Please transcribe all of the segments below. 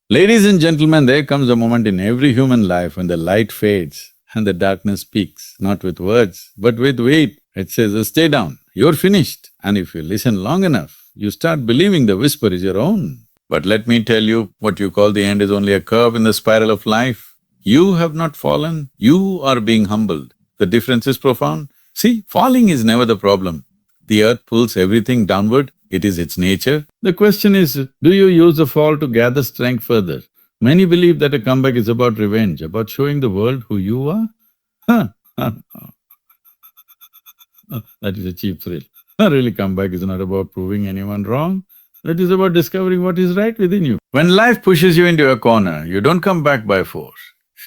Ladies and gentlemen, there comes a moment in every human life when the light fades and the darkness speaks, not with words, but with weight. It says, stay down, you're finished. And if you listen long enough, you start believing the whisper is your own. But let me tell you, what you call the end is only a curve in the spiral of life. You have not fallen, you are being humbled. The difference is profound. See, falling is never the problem. The earth pulls everything downward, it is its nature. The question is, do you use the fall to gather strength further? Many believe that a comeback is about revenge, about showing the world who you are. Huh. That is a cheap thrill. Really, comeback is not about proving anyone wrong. It is about discovering what is right within you. When life pushes you into a corner, you don't come back by force,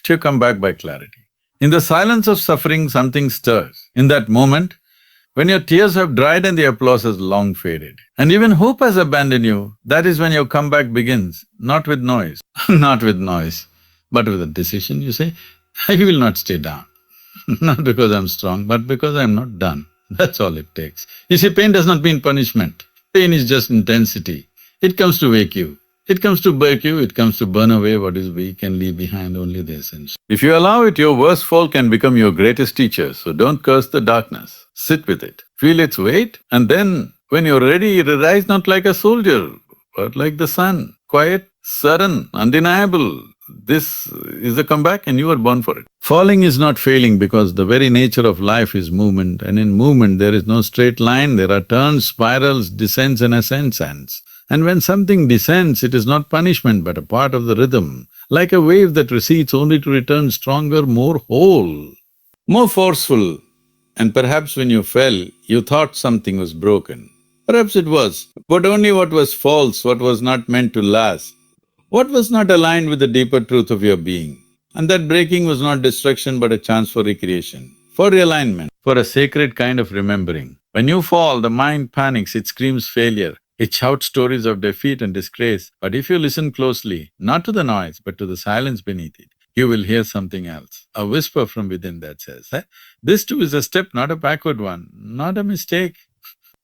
you come back by clarity. In the silence of suffering, something stirs. In that moment, when your tears have dried and the applause has long faded, and even hope has abandoned you, that is when your comeback begins, not with noise, not with noise, but with a decision. You say, I will not stay down, not because I'm strong, but because I'm not done. That's all it takes. You see, pain does not mean punishment. Pain is just intensity. It comes to wake you. It comes to break you, it comes to burn away what is weak and leave behind only the essence. If you allow it, your worst fall can become your greatest teacher, so don't curse the darkness. Sit with it, feel its weight, and then when you're ready, rise not like a soldier, but like the sun, quiet, sudden, undeniable. This is the comeback and you are born for it. Falling is not failing because the very nature of life is movement, and in movement there is no straight line, there are turns, spirals, descents and ascents. And when something descends, it is not punishment but a part of the rhythm, like a wave that recedes only to return stronger, more whole, more forceful. And perhaps when you fell, you thought something was broken. Perhaps it was, but only what was false, what was not meant to last, what was not aligned with the deeper truth of your being. And that breaking was not destruction but a chance for recreation, for realignment, for a sacred kind of remembering. When you fall, the mind panics, it screams failure. It shouts stories of defeat and disgrace, but if you listen closely, not to the noise, but to the silence beneath it, you will hear something else, a whisper from within that says, this too is a step, not a backward one, not a mistake,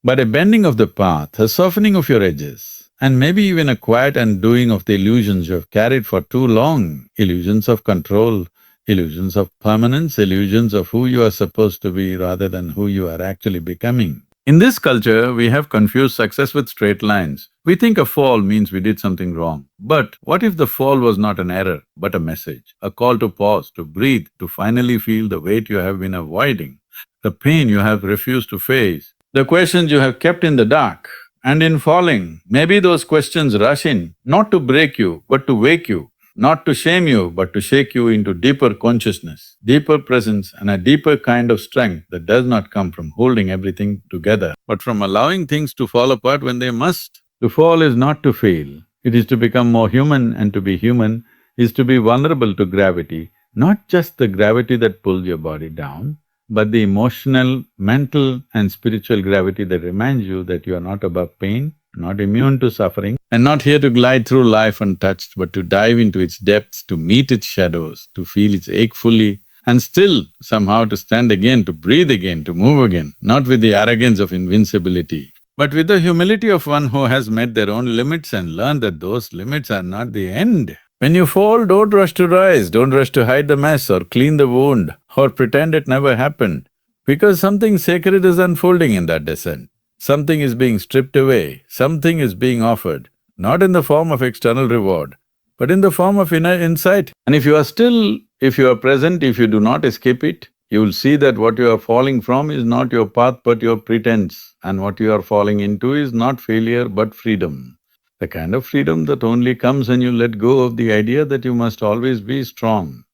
but a bending of the path, a softening of your edges, and maybe even a quiet undoing of the illusions you have carried for too long, illusions of control, illusions of permanence, illusions of who you are supposed to be rather than who you are actually becoming. In this culture, we have confused success with straight lines. We think a fall means we did something wrong. But what if the fall was not an error, but a message, a call to pause, to breathe, to finally feel the weight you have been avoiding, the pain you have refused to face, the questions you have kept in the dark. And in falling, maybe those questions rush in, not to break you, but to wake you, not to shame you, but to shake you into deeper consciousness, deeper presence and a deeper kind of strength that does not come from holding everything together, but from allowing things to fall apart when they must. To fall is not to fail, it is to become more human, and to be human is to be vulnerable to gravity, not just the gravity that pulls your body down, but the emotional, mental and spiritual gravity that reminds you that you are not above pain, not immune to suffering, and not here to glide through life untouched, but to dive into its depths, to meet its shadows, to feel its ache fully, and still somehow to stand again, to breathe again, to move again, not with the arrogance of invincibility, but with the humility of one who has met their own limits and learned that those limits are not the end. When you fall, don't rush to rise, don't rush to hide the mess or clean the wound or pretend it never happened, because something sacred is unfolding in that descent. Something is being stripped away, something is being offered, not in the form of external reward, but in the form of inner insight. And if you are still, if you are present, if you do not escape it, you will see that what you are falling from is not your path but your pretense, and what you are falling into is not failure but freedom. The kind of freedom that only comes when you let go of the idea that you must always be strong,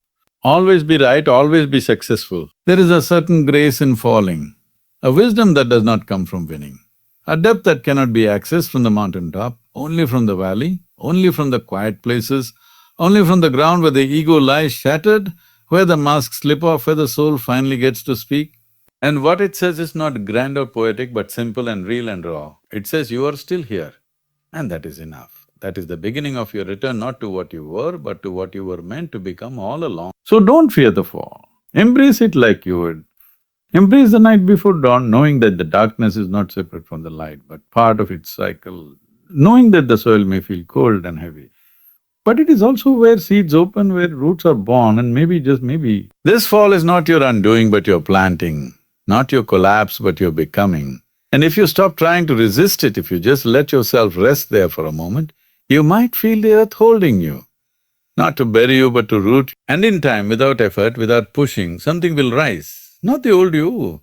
always be right, always be successful. There is a certain grace in falling, a wisdom that does not come from winning, a depth that cannot be accessed from the mountaintop, only from the valley, only from the quiet places, only from the ground where the ego lies shattered, where the masks slip off, where the soul finally gets to speak. And what it says is not grand or poetic, but simple and real and raw. It says you are still here, and that is enough. That is the beginning of your return, not to what you were, but to what you were meant to become all along. So don't fear the fall. Embrace it like you would. Embrace the night before dawn, knowing that the darkness is not separate from the light, but part of its cycle, knowing that the soil may feel cold and heavy. But it is also where seeds open, where roots are born, and maybe, just maybe, this fall is not your undoing but your planting, not your collapse but your becoming. And if you stop trying to resist it, if you just let yourself rest there for a moment, you might feel the earth holding you, not to bury you but to root you. And in time, without effort, without pushing, something will rise. Not the old you,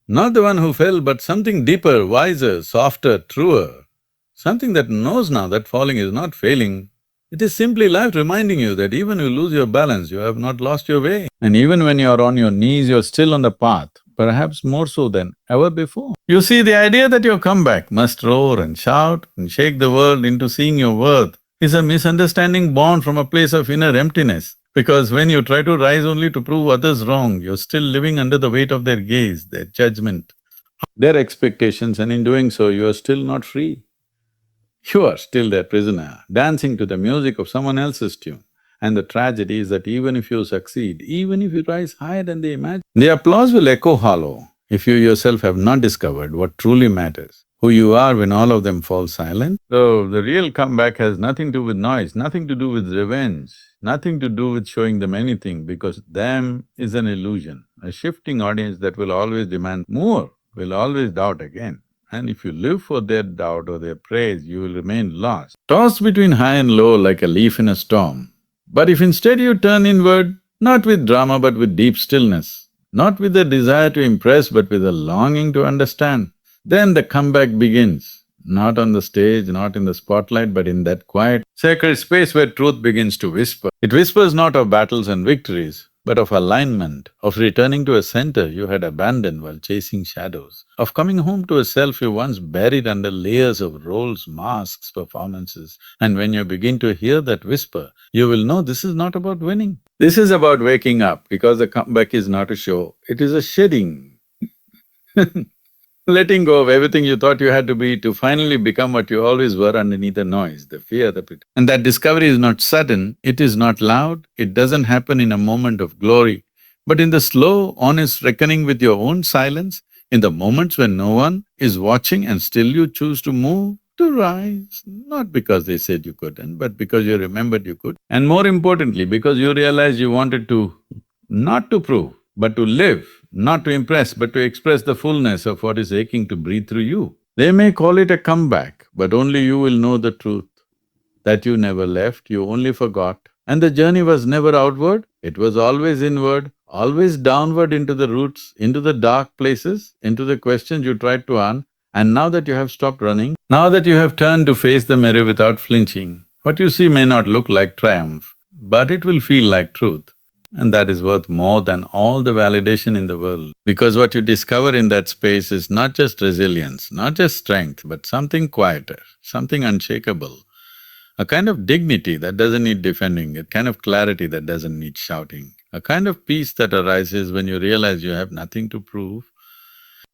not the one who fell, but something deeper, wiser, softer, truer. Something that knows now that falling is not failing. It is simply life reminding you that even you lose your balance, you have not lost your way. And even when you are on your knees, you're still on the path, perhaps more so than ever before. You see, the idea that your comeback must roar and shout and shake the world into seeing your worth is a misunderstanding born from a place of inner emptiness. Because when you try to rise only to prove others wrong, you're still living under the weight of their gaze, their judgment, their expectations, and in doing so, you are still not free. You are still their prisoner, dancing to the music of someone else's tune. And the tragedy is that even if you succeed, even if you rise higher than they imagine, the applause will echo hollow if you yourself have not discovered what truly matters, who you are when all of them fall silent. So, the real comeback has nothing to do with noise, nothing to do with revenge, nothing to do with showing them anything, because them is an illusion, a shifting audience that will always demand more, will always doubt again. And if you live for their doubt or their praise, you will remain lost, tossed between high and low like a leaf in a storm. But if instead you turn inward, not with drama but with deep stillness, not with a desire to impress but with a longing to understand, then the comeback begins, not on the stage, not in the spotlight, but in that quiet, sacred space where truth begins to whisper. It whispers not of battles and victories, but of alignment, of returning to a center you had abandoned while chasing shadows, of coming home to a self you once buried under layers of roles, masks, performances. And when you begin to hear that whisper, you will know this is not about winning. This is about waking up, because the comeback is not a show, it is a shedding. Letting go of everything you thought you had to be to finally become what you always were underneath the noise, the fear, the pretend. And that discovery is not sudden, it is not loud, it doesn't happen in a moment of glory, but in the slow, honest reckoning with your own silence, in the moments when no one is watching and still you choose to move, to rise, not because they said you couldn't, but because you remembered you could. And more importantly, because you realized you wanted to not to prove, but to live, not to impress, but to express the fullness of what is aching to breathe through you. They may call it a comeback, but only you will know the truth, that you never left, you only forgot. And the journey was never outward, it was always inward, always downward into the roots, into the dark places, into the questions you tried to answer. And now that you have stopped running, now that you have turned to face the mirror without flinching, what you see may not look like triumph, but it will feel like truth. And that is worth more than all the validation in the world. Because what you discover in that space is not just resilience, not just strength, but something quieter, something unshakable, a kind of dignity that doesn't need defending, a kind of clarity that doesn't need shouting, a kind of peace that arises when you realize you have nothing to prove,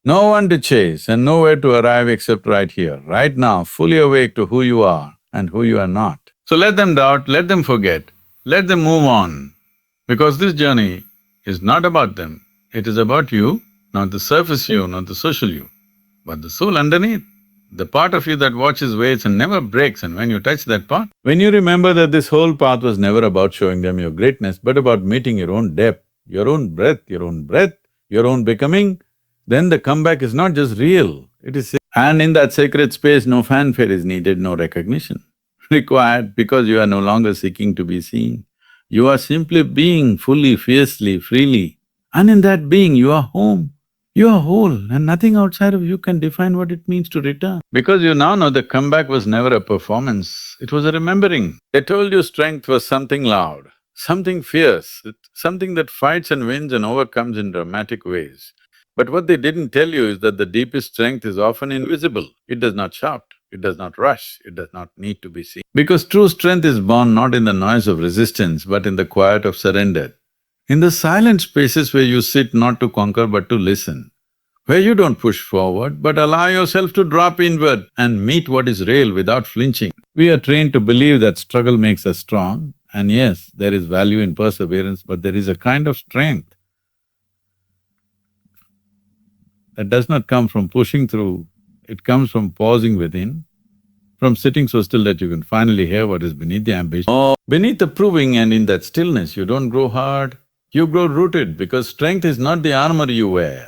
no one to chase and nowhere to arrive except right here, right now, fully awake to who you are and who you are not. So let them doubt, let them forget, let them move on. Because this journey is not about them, it is about you, not the surface you, not the social you, but the soul underneath, the part of you that watches, waits and never breaks. And when you touch that part, when you remember that this whole path was never about showing them your greatness, but about meeting your own depth, your own breath, your own becoming, then the comeback is not just real, it is… And in that sacred space, no fanfare is needed, no recognition required, because you are no longer seeking to be seen. You are simply being fully, fiercely, freely, and in that being you are home. You are whole, and nothing outside of you can define what it means to return. Because you now know the comeback was never a performance, it was a remembering. They told you strength was something loud, something fierce, something that fights and wins and overcomes in dramatic ways. But what they didn't tell you is that the deepest strength is often invisible. It does not shout, it does not rush, it does not need to be seen. Because true strength is born not in the noise of resistance, but in the quiet of surrender. In the silent spaces where you sit not to conquer but to listen, where you don't push forward but allow yourself to drop inward and meet what is real without flinching. We are trained to believe that struggle makes us strong, and yes, there is value in perseverance, but there is a kind of strength that does not come from pushing through, it comes from pausing within, from sitting so still that you can finally hear what is beneath the ambition. Oh, beneath the proving, and in that stillness, you don't grow hard, you grow rooted, because strength is not the armor you wear.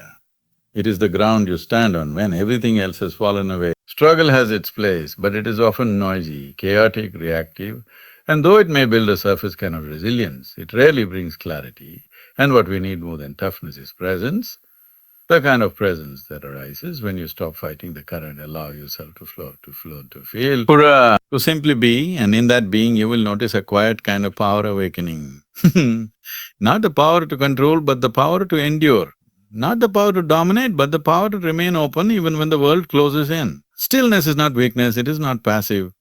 It is the ground you stand on when everything else has fallen away. Struggle has its place, but it is often noisy, chaotic, reactive, and though it may build a surface kind of resilience, it rarely brings clarity. And what we need more than toughness is presence, the kind of presence that arises when you stop fighting the current, allow yourself to flow, to feel, to simply be, and in that being you will notice a quiet kind of power awakening. Not the power to control, but the power to endure. Not the power to dominate, but the power to remain open even when the world closes in. Stillness is not weakness, it is not passive.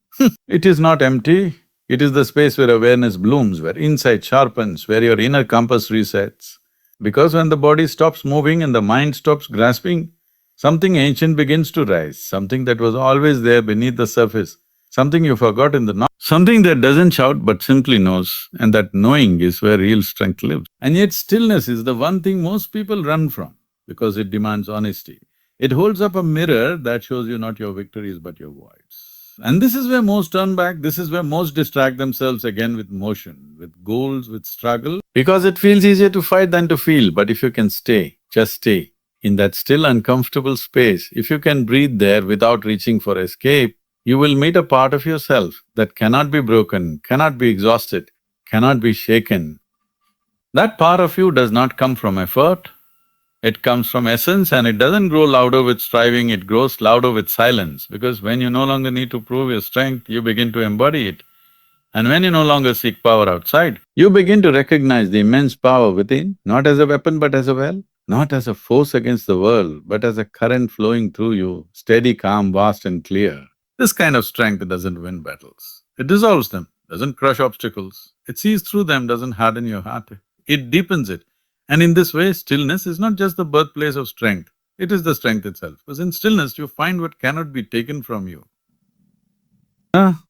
It is not empty, it is the space where awareness blooms, where insight sharpens, where your inner compass resets. Because when the body stops moving and the mind stops grasping, something ancient begins to rise, something that was always there beneath the surface, something you forgot in the night, something that doesn't shout but simply knows, and that knowing is where real strength lives. And yet stillness is the one thing most people run from, because it demands honesty. It holds up a mirror that shows you not your victories but your voids. And this is where most turn back, this is where most distract themselves again with motion, with goals, with struggle, because it feels easier to fight than to feel. But if you can stay, just stay, in that still uncomfortable space, if you can breathe there without reaching for escape, you will meet a part of yourself that cannot be broken, cannot be exhausted, cannot be shaken. That part of you does not come from effort, it comes from essence, and it doesn't grow louder with striving, it grows louder with silence. Because when you no longer need to prove your strength, you begin to embody it. And when you no longer seek power outside, you begin to recognize the immense power within, not as a weapon but as a well, not as a force against the world, but as a current flowing through you, steady, calm, vast and clear. This kind of strength doesn't win battles, it dissolves them, doesn't crush obstacles, it sees through them, doesn't harden your heart, it deepens it. And in this way, stillness is not just the birthplace of strength, it is the strength itself. Because in stillness, you find what cannot be taken from you.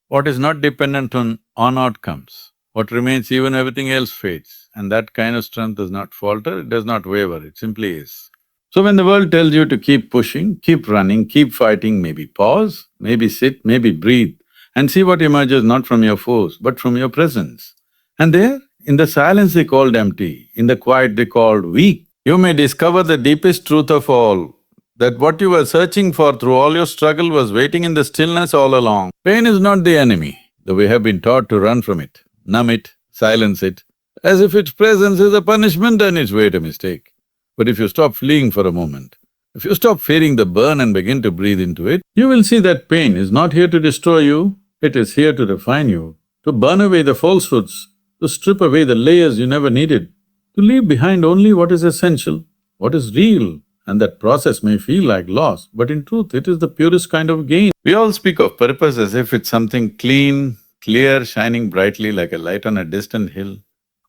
What is not dependent on outcomes, what remains even everything else fades. And that kind of strength does not falter, it does not waver, it simply is. So when the world tells you to keep pushing, keep running, keep fighting, maybe pause, maybe sit, maybe breathe, and see what emerges not from your force, but from your presence. And there, in the silence they called empty, in the quiet they called weak, you may discover the deepest truth of all, that what you were searching for through all your struggle was waiting in the stillness all along. Pain is not the enemy, though we have been taught to run from it, numb it, silence it, as if its presence is a punishment and its weight a mistake. But if you stop fleeing for a moment, if you stop fearing the burn and begin to breathe into it, you will see that pain is not here to destroy you, it is here to refine you, to burn away the falsehoods, to strip away the layers you never needed, to leave behind only what is essential, what is real. And that process may feel like loss, but in truth it is the purest kind of gain. We all speak of purpose as if it's something clean, clear, shining brightly like a light on a distant hill.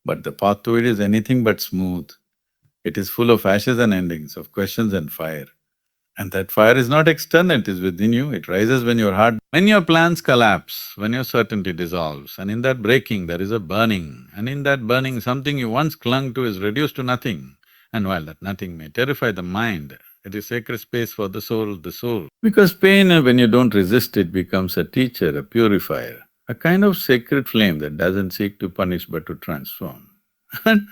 But the path to it is anything but smooth. It is full of ashes and endings, of questions and fire. And that fire is not external, it is within you, it rises when when your plans collapse, when your certainty dissolves, and in that breaking there is a burning, and in that burning something you once clung to is reduced to nothing. And while that nothing may terrify the mind, it is sacred space for the soul, Because pain, when you don't resist it, becomes a teacher, a purifier, a kind of sacred flame that doesn't seek to punish but to transform. And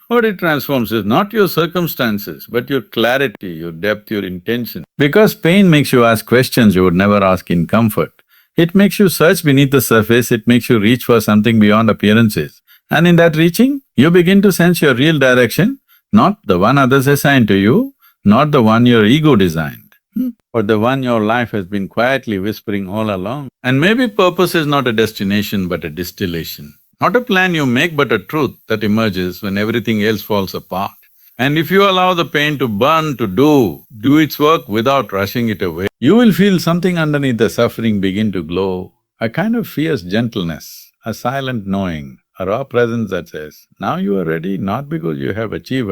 what it transforms is not your circumstances, but your clarity, your depth, your intention. Because pain makes you ask questions you would never ask in comfort. It makes you search beneath the surface, it makes you reach for something beyond appearances. And in that reaching, you begin to sense your real direction, not the one others assign to you, not the one your ego designed, but the one your life has been quietly whispering all along. And maybe purpose is not a destination but a distillation. Not a plan you make, but a truth that emerges when everything else falls apart. And if you allow the pain to burn, to do its work without rushing it away, you will feel something underneath the suffering begin to glow, a kind of fierce gentleness, a silent knowing, a raw presence that says, now you are ready, not because you have achieved,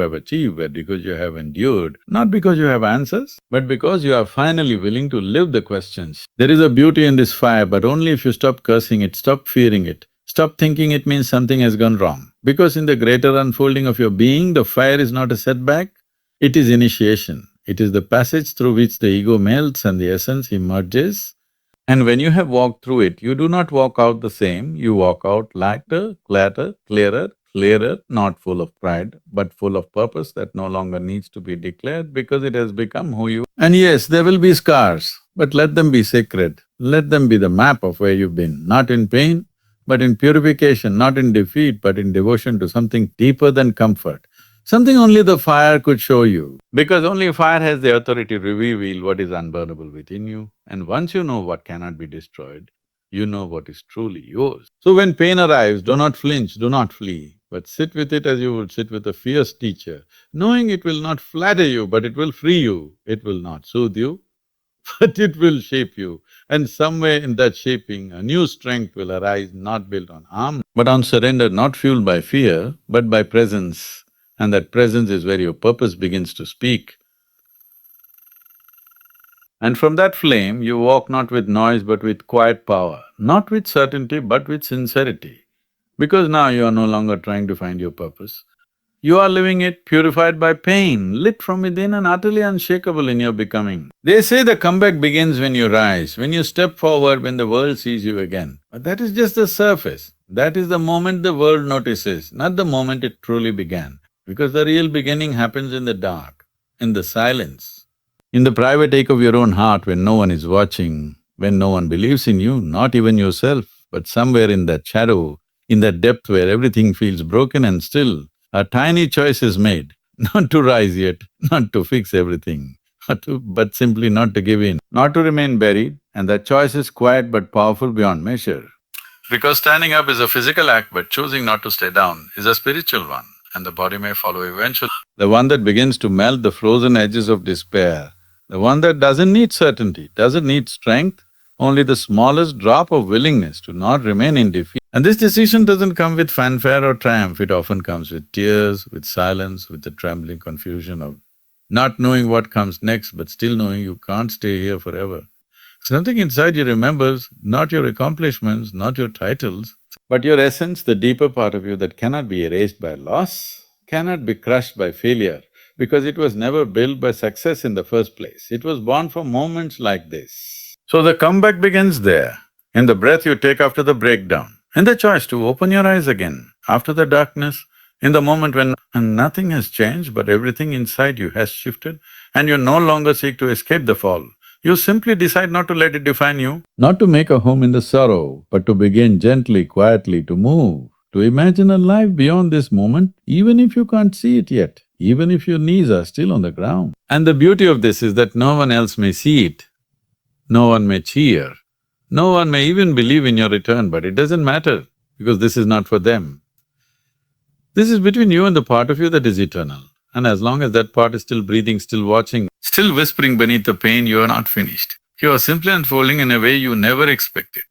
but because you have endured, not because you have answers, but because you are finally willing to live the questions. There is a beauty in this fire, but only if you stop cursing it, stop fearing it, stop thinking it means something has gone wrong. Because in the greater unfolding of your being, the fire is not a setback, it is initiation. It is the passage through which the ego melts and the essence emerges. And when you have walked through it, you do not walk out the same, you walk out lighter, clearer, not full of pride, but full of purpose that no longer needs to be declared because it has become who you are. And yes, there will be scars, but let them be sacred. Let them be the map of where you've been, not in pain, but in purification, not in defeat, but in devotion to something deeper than comfort. Something only the fire could show you, because only fire has the authority to reveal what is unburnable within you. And once you know what cannot be destroyed, you know what is truly yours. So when pain arrives, do not flinch, do not flee, but sit with it as you would sit with a fierce teacher, knowing it will not flatter you, but it will free you. It will not soothe you, but it will shape you. And somewhere in that shaping, a new strength will arise, not built on harm, but on surrender, not fueled by fear, but by presence. And that presence is where your purpose begins to speak. And from that flame, you walk not with noise but with quiet power, not with certainty but with sincerity. Because now you are no longer trying to find your purpose. You are living it, purified by pain, lit from within and utterly unshakable in your becoming. They say the comeback begins when you rise, when you step forward, when the world sees you again. But that is just the surface. That is the moment the world notices, not the moment it truly began. Because the real beginning happens in the dark, in the silence, in the private ache of your own heart when no one is watching, when no one believes in you, not even yourself, but somewhere in that shadow, in that depth where everything feels broken and still, a tiny choice is made, not to rise yet, not to fix everything, but simply not to give in, not to remain buried, and that choice is quiet but powerful beyond measure. Because standing up is a physical act, but choosing not to stay down is a spiritual one, and the body may follow eventually. The one that begins to melt the frozen edges of despair, the one that doesn't need certainty, doesn't need strength, only the smallest drop of willingness to not remain in defeat. And this decision doesn't come with fanfare or triumph, it often comes with tears, with silence, with the trembling confusion of not knowing what comes next, but still knowing you can't stay here forever. Something inside you remembers not your accomplishments, not your titles, but your essence, the deeper part of you that cannot be erased by loss, cannot be crushed by failure, because it was never built by success in the first place. It was born from moments like this. So the comeback begins there, in the breath you take after the breakdown, in the choice to open your eyes again after the darkness, in the moment when nothing has changed but everything inside you has shifted and you no longer seek to escape the fall. You simply decide not to let it define you. Not to make a home in the sorrow, but to begin gently, quietly to move, to imagine a life beyond this moment, even if you can't see it yet, even if your knees are still on the ground. And the beauty of this is that no one else may see it, no one may cheer, no one may even believe in your return, but it doesn't matter, because this is not for them. This is between you and the part of you that is eternal. And as long as that part is still breathing, still watching, still whispering beneath the pain, you are not finished. You are simply unfolding in a way you never expected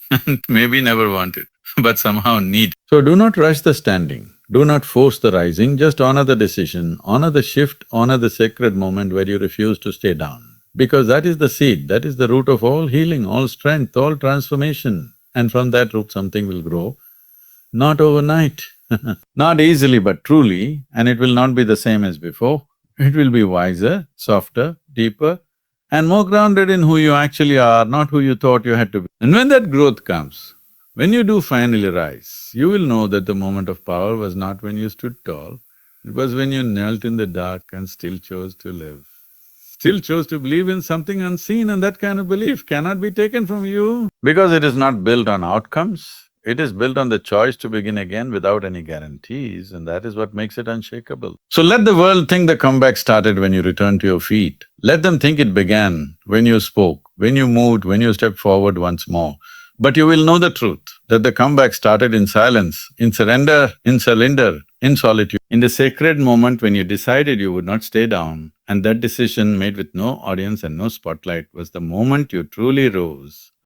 and maybe never wanted, but somehow need. So do not rush the standing, do not force the rising, just honor the decision, honor the shift, honor the sacred moment where you refuse to stay down. Because that is the seed, that is the root of all healing, all strength, all transformation. And from that root something will grow, not overnight, not easily but truly, and it will not be the same as before. It will be wiser, softer, deeper, and more grounded in who you actually are, not who you thought you had to be. And when that growth comes, when you do finally rise, you will know that the moment of power was not when you stood tall, it was when you knelt in the dark and still chose to live. Still chose to believe in something unseen, and that kind of belief cannot be taken from you. Because it is not built on outcomes, it is built on the choice to begin again without any guarantees, and that is what makes it unshakable. So let the world think the comeback started when you returned to your feet. Let them think it began when you spoke, when you moved, when you stepped forward once more. But you will know the truth, that the comeback started in silence, in surrender, in solitude, in the sacred moment when you decided you would not stay down, and that decision made with no audience and no spotlight was the moment you truly rose